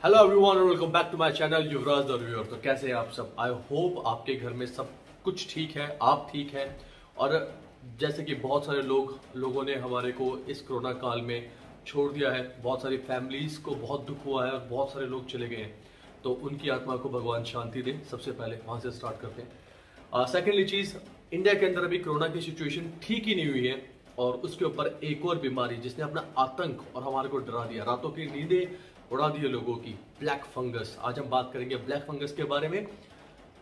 Hello everyone और welcome back to my channel Yuvraj the reviewer. तो कैसे हैं आप सब? आई होप आपके घर में सब कुछ ठीक है, आप ठीक है। और जैसे कि बहुत सारे लोगों ने हमारे को इस कोरोना काल में छोड़ दिया है, बहुत सारी फैमिलीज को बहुत दुख हुआ है और बहुत सारे लोग चले गए हैं। तो उनकी आत्मा को भगवान शांति दे। सबसे पहले वहां से स्टार्ट करते हैं। सेकेंडली चीज, इंडिया के अंदर अभी कोरोना की सिचुएशन ठीक ही नहीं हुई है और उसके ऊपर एक और बीमारी जिसने अपना आतंक और हमारे को डरा दिया, रातों की नींदें उड़ा दी है लोगों की, ब्लैक फंगस। आज हम बात करेंगे ब्लैक फंगस के बारे में।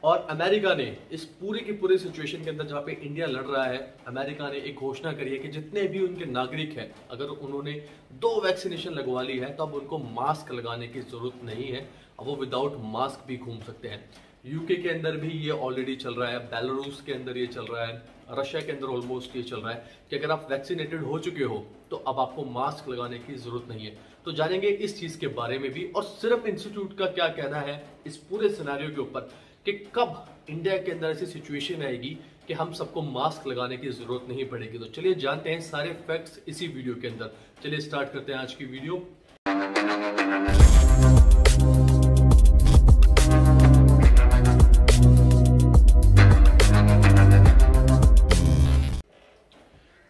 और अमेरिका ने इस पूरे की पूरे सिचुएशन के अंदर जहां पे इंडिया लड़ रहा है, अमेरिका ने एक घोषणा करी है कि जितने भी उनके नागरिक हैं, अगर उन्होंने 2 वैक्सीनेशन लगवा ली है तो अब उनको मास्क लगाने की जरूरत नहीं है। अब वो विदाउट मास्क भी घूम सकते हैं। यूके के अंदर भी ये ऑलरेडी चल रहा है, बेलारूस के अंदर ये चल रहा है, रशिया के अंदर ऑलमोस्ट ये चल रहा है कि अगर आप वैक्सीनेटेड हो चुके हो तो अब आपको मास्क लगाने की जरूरत नहीं है। तो जानेंगे इस चीज के बारे में भी और सिर्फ इंस्टीट्यूट का क्या कहना है इस पूरे सिनेरियो के ऊपर कि कब इंडिया के अंदर ऐसी सिचुएशन आएगी कि हम सबको मास्क लगाने की जरूरत नहीं पड़ेगी। तो चलिए जानते हैं सारे फैक्ट्स इसी वीडियो के अंदर। चलिए स्टार्ट करते हैं आज की वीडियो।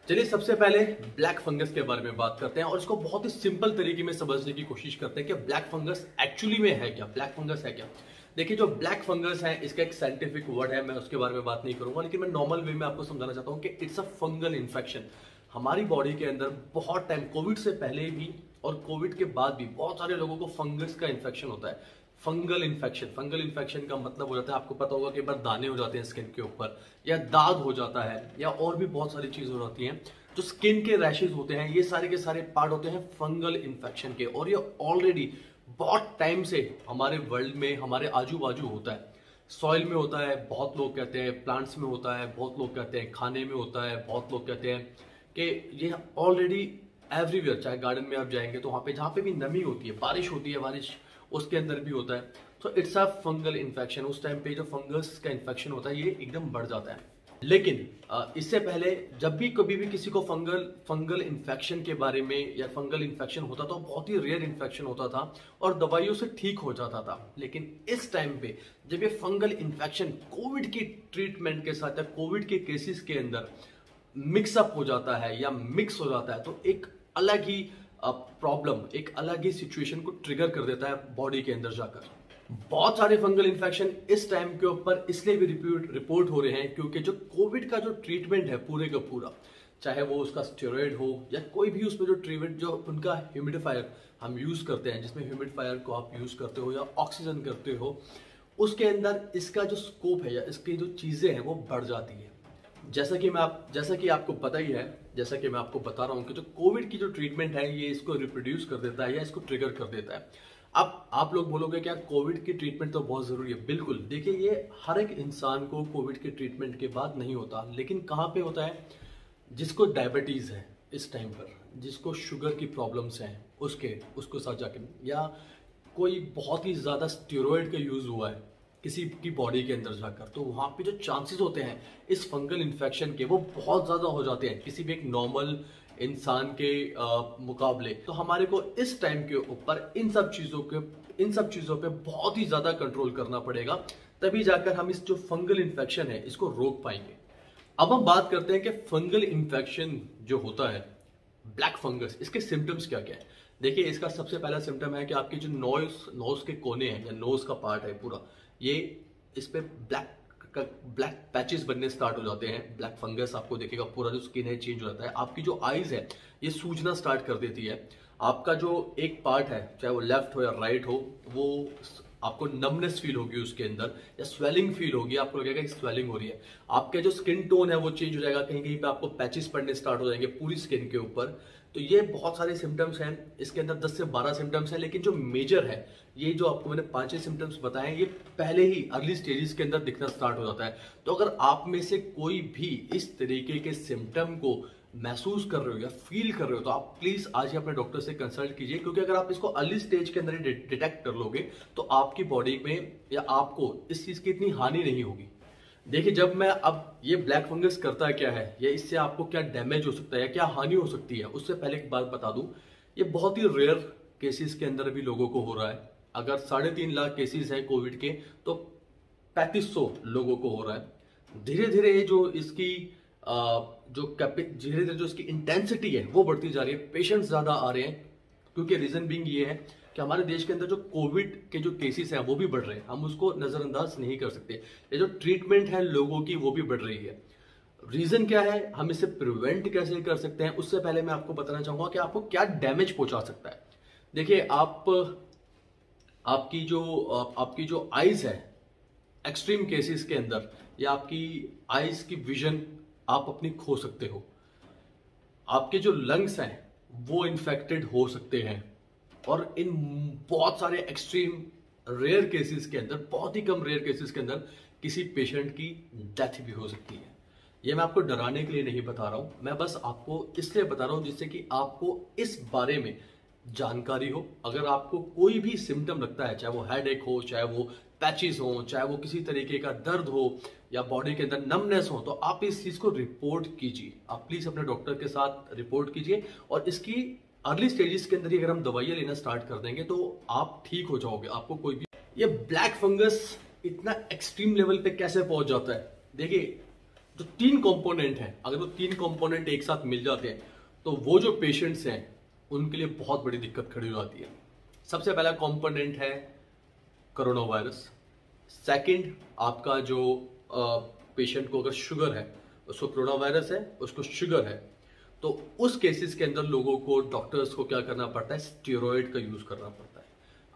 चलिए सबसे पहले ब्लैक फंगस के बारे में बात करते हैं और इसको बहुत ही सिंपल तरीके में समझने की कोशिश करते हैं कि ब्लैक फंगस एक्चुअली में है क्या, ब्लैक फंगस है क्या। देखिए, जो ब्लैक फंगस है इसका एक साइंटिफिक वर्ड है, मैं उसके बारे में बात नहीं करूंगा, लेकिन मैं नॉर्मल वे में आपको समझाना चाहता हूं कि इट्स अ फंगल इन्फेक्शन। हमारी बॉडी के अंदर बहुत टाइम, कोविड से पहले भी और कोविड के बाद भी बहुत सारे लोगों को फंगस का इन्फेक्शन होता है। फंगल इन्फेक्शन का मतलब हो जाता है, आपको पता होगा कि बार दाने हो जाते हैं स्किन के ऊपर, या दाग हो जाता है, या और भी बहुत सारी चीजें हो जाती हैं। जो स्किन के रैशेज होते हैं, ये सारे के सारे पार्ट होते हैं फंगल इन्फेक्शन के। और ये ऑलरेडी बहुत टाइम से हमारे वर्ल्ड में, हमारे आजू बाजू होता है। सॉइल में होता है, बहुत लोग कहते हैं प्लांट्स में होता है, बहुत लोग कहते हैं खाने में होता है, बहुत लोग कहते हैं कि ये ऑलरेडी एवरीवेयर, चाहे गार्डन में आप जाएंगे तो वहां पे जहां पे भी नमी होती है, बारिश होती है, बारिश उसके अंदर भी होता है। तो इट्स अ फंगल इन्फेक्शन। उस टाइम पे जो फंगस का इन्फेक्शन होता है ये एकदम बढ़ जाता है। लेकिन इससे पहले जब भी कभी भी किसी को फंगल इन्फेक्शन के बारे में या फंगल इन्फेक्शन होता तो बहुत ही रेयर इन्फेक्शन होता था और दवाइयों से ठीक हो जाता था। लेकिन इस टाइम पे जब ये फंगल इन्फेक्शन कोविड की ट्रीटमेंट के साथ या कोविड के केसेस के अंदर मिक्सअप हो जाता है या मिक्स हो जाता है, तो एक अलग ही प्रॉब्लम, एक अलग ही सिचुएशन को ट्रिगर कर देता है बॉडी के अंदर जाकर। बहुत सारे फंगल इन्फेक्शन इस टाइम के ऊपर इसलिए भी रिपोर्ट हो रहे हैं क्योंकि जो कोविड का जो ट्रीटमेंट है पूरे का पूरा, चाहे वो उसका स्टेरॉइड हो या कोई भी उसमें जो ट्रीटमेंट, जो उनका ह्यूमिडिफायर हम यूज करते हैं, जिसमें ह्यूमिडिफायर को आप यूज करते हो या ऑक्सीजन करते हो, उसके अंदर इसका जो स्कोप है या इसकी जो चीजें हैं वो बढ़ जाती है। जैसा कि आपको पता ही है, जैसा कि मैं आपको बता रहा हूं कि जो कोविड की जो ट्रीटमेंट है ये इसको रिप्रोड्यूस कर देता है या इसको ट्रिगर कर देता है। अब आप लोग बोलोगे क्या कोविड की ट्रीटमेंट तो बहुत जरूरी है। बिल्कुल, देखिए ये हर एक इंसान को कोविड के ट्रीटमेंट के बाद नहीं होता, लेकिन कहाँ पे होता है? जिसको डायबिटीज है इस टाइम पर, जिसको शुगर की प्रॉब्लम्स हैं उसको साथ जाके, या कोई बहुत ही ज्यादा स्टेरॉइड का यूज हुआ है किसी की बॉडी के अंदर जाकर, तो वहां पे जो चांसेस होते हैं इस फंगल इन्फेक्शन के वो बहुत ज्यादा हो जाते हैं किसी भी एक नॉर्मल इंसान के मुकाबले। तो हमारे को इस टाइम के ऊपर इन सब चीजों पे बहुत ही ज्यादा कंट्रोल करना पड़ेगा, तभी जाकर हम इस जो फंगल इन्फेक्शन है इसको रोक पाएंगे। अब हम बात करते हैं कि फंगल इन्फेक्शन जो होता है, ब्लैक फंगस, इसके सिम्टम्स क्या क्या है। देखिए, इसका सबसे पहला सिम्टम है कि आपके जो नोज के कोने हैं या नोज का पार्ट है पूरा, ये इस पे ब्लैक पैचेस बनने स्टार्ट हो जाते हैं। ब्लैक फंगस आपको देखेगा, पूरा जो स्किन है चेंज हो जाता है। आपकी जो आईज है ये सूजना स्टार्ट कर देती है। आपका जो एक पार्ट है, चाहे वो लेफ्ट हो या राइट हो, वो आपको नमनेस फील होगी उसके अंदर, या स्वेलिंग फील होगी, आपको लगेगा कि स्वेलिंग हो रही है। आपका जो स्किन टोन है वो चेंज हो जाएगा, कहीं कहीं पे आपको पैचेस पड़ने स्टार्ट हो जाएंगे पूरी स्किन के ऊपर। तो ये बहुत सारे सिम्टम्स हैं, इसके अंदर 10 से 12 सिम्टम्स हैं, लेकिन जो मेजर है, ये जो आपको मैंने 5-6 सिम्टम्स बताए, ये पहले ही अर्ली स्टेजेस के अंदर दिखना स्टार्ट हो जाता है। तो अगर आप में से कोई भी इस तरीके के सिम्टम को महसूस कर रहे हो या फील कर रहे हो तो आप प्लीज आज ही अपने डॉक्टर से कंसल्ट कीजिए, क्योंकि अगर आप इसको अर्ली स्टेज के अंदर ही डिटेक्ट कर लोगे तो आपकी बॉडी में या आपको इस चीज की इतनी हानि नहीं होगी। देखिए, जब मैं अब ये ब्लैक फंगस करता है क्या है या इससे आपको क्या डैमेज हो सकता है या क्या हानि हो सकती है, उससे पहले एक बात बता दूं, ये बहुत ही रेयर केसेस के अंदर भी लोगों को हो रहा है। अगर 3.5 लाख केसेस हैं कोविड के, तो 3500 लोगों को हो रहा है। धीरे धीरे जो इसकी धीरे धीरे जो इसकी इंटेंसिटी है वो बढ़ती जा रही है, पेशेंट्स ज्यादा आ रहे हैं, क्योंकि रीजन बीइंग ये है कि हमारे देश के अंदर जो कोविड के जो केसेस हैं वो भी बढ़ रहे हैं, हम उसको नजरअंदाज नहीं कर सकते। ये जो ट्रीटमेंट है लोगों की वो भी बढ़ रही है। रीजन क्या है, हम इसे प्रिवेंट कैसे कर सकते हैं, उससे पहले मैं आपको बताना चाहूंगा कि आपको क्या डैमेज पहुंचा सकता है। देखिए, आपकी जो आईज है, एक्सट्रीम केसेस के अंदर, या आपकी आईज की विजन आप अपनी खो सकते हो। आपके जो लंग्स हैं वो इन्फेक्टेड हो सकते हैं, और इन बहुत सारे एक्सट्रीम रेयर केसेस के अंदर, बहुत ही कम रेयर केसेस के अंदर, किसी पेशेंट की डेथ भी हो सकती है। ये मैं आपको डराने के लिए नहीं बता रहा हूं, मैं बस आपको इसलिए बता रहा हूं जिससे कि आपको इस बारे में जानकारी हो। अगर आपको कोई भी सिम्टम लगता है, चाहे वो हेडेक हो, चाहे वो पैचेस हो, चाहे वो किसी तरीके का दर्द हो, या बॉडी के अंदर नमनेस हो, तो आप इस चीज को रिपोर्ट कीजिए। आप प्लीज अपने डॉक्टर के साथ रिपोर्ट कीजिए, और इसकी अर्ली स्टेजेस के अंदर ही अगर हम दवाइयां लेना स्टार्ट कर देंगे तो आप ठीक हो जाओगे। आपको कोई भी ये ब्लैक फंगस इतना एक्सट्रीम लेवल पे कैसे पहुंच जाता है। देखिए, जो 3 कंपोनेंट हैं, अगर वो 3 कंपोनेंट एक साथ मिल जाते हैं तो वो जो पेशेंट्स हैं उनके लिए बहुत बड़ी दिक्कत खड़ी हो जाती है। सबसे पहला कंपोनेंट है कोरोना वायरस। सेकंड, आपका जो पेशेंट को अगर शुगर है, उसको कोरोना वायरस है, उसको शुगर है, तो उस केसेस के अंदर लोगों को, डॉक्टर्स को क्या करना पड़ता है, स्टेरॉइड का यूज करना पड़ता है।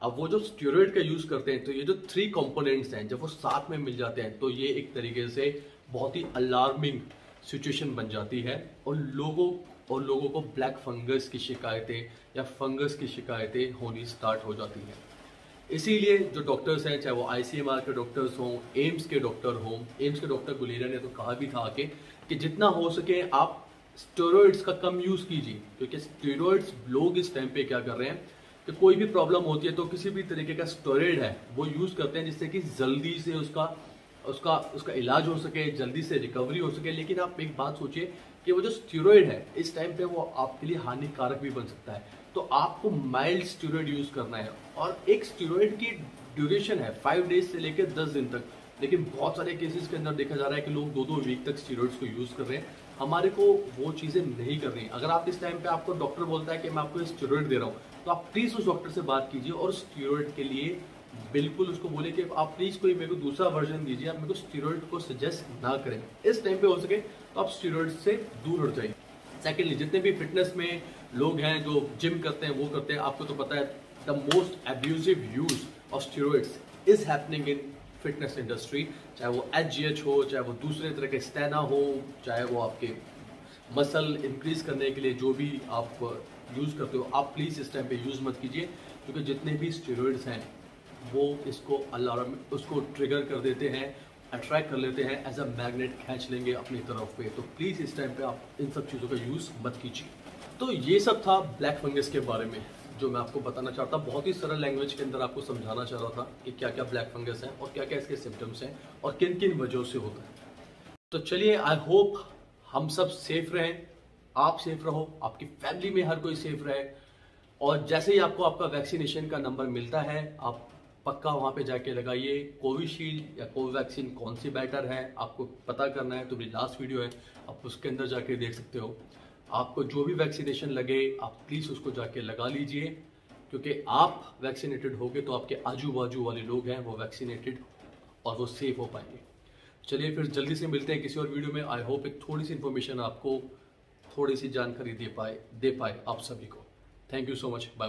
अब वो जो स्टेरॉइड का यूज करते हैं, तो ये जो 3 कंपोनेंट्स हैं जब वो साथ में मिल जाते हैं तो ये एक तरीके से बहुत ही अलार्मिंग सिचुएशन बन जाती है, और लोगों को ब्लैक फंगस की शिकायतें या फंगस की शिकायतें होनी स्टार्ट हो जाती हैं। इसीलिए जो डॉक्टर्स हैं, चाहे वो आईसीएमआर के डॉक्टर्स हों, एम्स के डॉक्टर हों, एम्स के डॉक्टर गुलेरिया ने तो कहा भी था कि जितना हो सके आप स्टेरॉइड्स का कम यूज कीजिए, क्योंकि स्टेरॉइड्स लोग इस टाइम पे क्या कर रहे हैं कि कोई भी प्रॉब्लम होती है तो किसी भी तरीके का स्टेरॉइड है वो यूज करते हैं, जिससे कि जल्दी से उसका इलाज हो सके, जल्दी से रिकवरी हो सके। लेकिन आप एक बात सोचिए कि वो जो स्टेरॉइड है इस टाइम पे वो आपके लिए हानिकारक भी बन सकता है, तो आपको माइल्ड स्टेरॉइड यूज करना है। और एक स्टेरॉइड की ड्यूरेशन है 5 डेज से लेकर 10 दिन तक, लेकिन बहुत सारे केसेस के अंदर देखा जा रहा है कि लोग 2-2 वीक तक स्टेरॉइड्स को यूज कर रहे हैं। हमारे को वो चीजें नहीं करनी है। अगर आप इस टाइम पे आपको डॉक्टर बोलता है कि मैं आपको स्टेरॉइड दे रहा हूँ, तो आप प्लीज उस डॉक्टर से बात कीजिए और स्टेरॉइड के लिए बिल्कुल उसको बोले कि आप प्लीज कोई मेरे को दूसरा वर्जन दीजिए, आप मेरे को स्टेरॉइड को सजेस्ट ना करें। इस टाइम पे हो सके तो आप स्टेरॉइड से दूर हट जाइए। सेकेंडली, जितने भी फिटनेस में लोग हैं जो जिम करते हैं वो करते हैं, आपको तो पता है the most abusive use of steroids is happening in fitness industry. चाहे वो HGH हो, चाहे वो दूसरे तरह के स्टेना हो, चाहे वो आपके मसल इंक्रीज करने के लिए जो भी आप यूज करते हो, आप प्लीज इस टाइम पे यूज मत कीजिए, क्योंकि जितने भी स्टेरॉइड्स हैं वो उसको ट्रिगर कर देते हैं, अट्रैक्ट कर लेते हैं, एज अ मैग्नेट खींच लेंगे अपनी तरफ पे। तो प्लीज इस टाइम पे आप इन सब चीज़ों का यूज मत कीजिए। तो ये सब था ब्लैक फंगस के बारे में जो मैं आपको बताना चाहता, बहुत ही सरल लैंग्वेज के अंदर आपको समझाना चाह रहा था कि क्या क्या ब्लैक फंगस है और क्या क्या इसके सिम्टम्स हैं और किन किन वजहों से होता है। तो चलिए, आई होप हम सब सेफ रहें, आप सेफ रहो, आपकी फैमिली में हर कोई सेफ रहे, और जैसे ही आपको आपका वैक्सीनेशन का नंबर मिलता है आप पक्का वहाँ पे जाके लगाइए। कोविशील्ड या कोवैक्सीन कौन सी बेटर है आपको पता करना है तो मेरी लास्ट वीडियो है, आप उसके अंदर जाके देख सकते हो। आपको जो भी वैक्सीनेशन लगे आप प्लीज़ उसको जाके लगा लीजिए, क्योंकि आप वैक्सीनेटेड होगे तो आपके आजू बाजू वाले लोग हैं वो वैक्सीनेटेड और वो सेफ हो पाएंगे। चलिए फिर जल्दी से मिलते हैं किसी और वीडियो में। आई होप एक थोड़ी सी इन्फॉर्मेशन आपको, थोड़ी सी जानकारी दे पाए आप सभी को। Thank you so much, bye.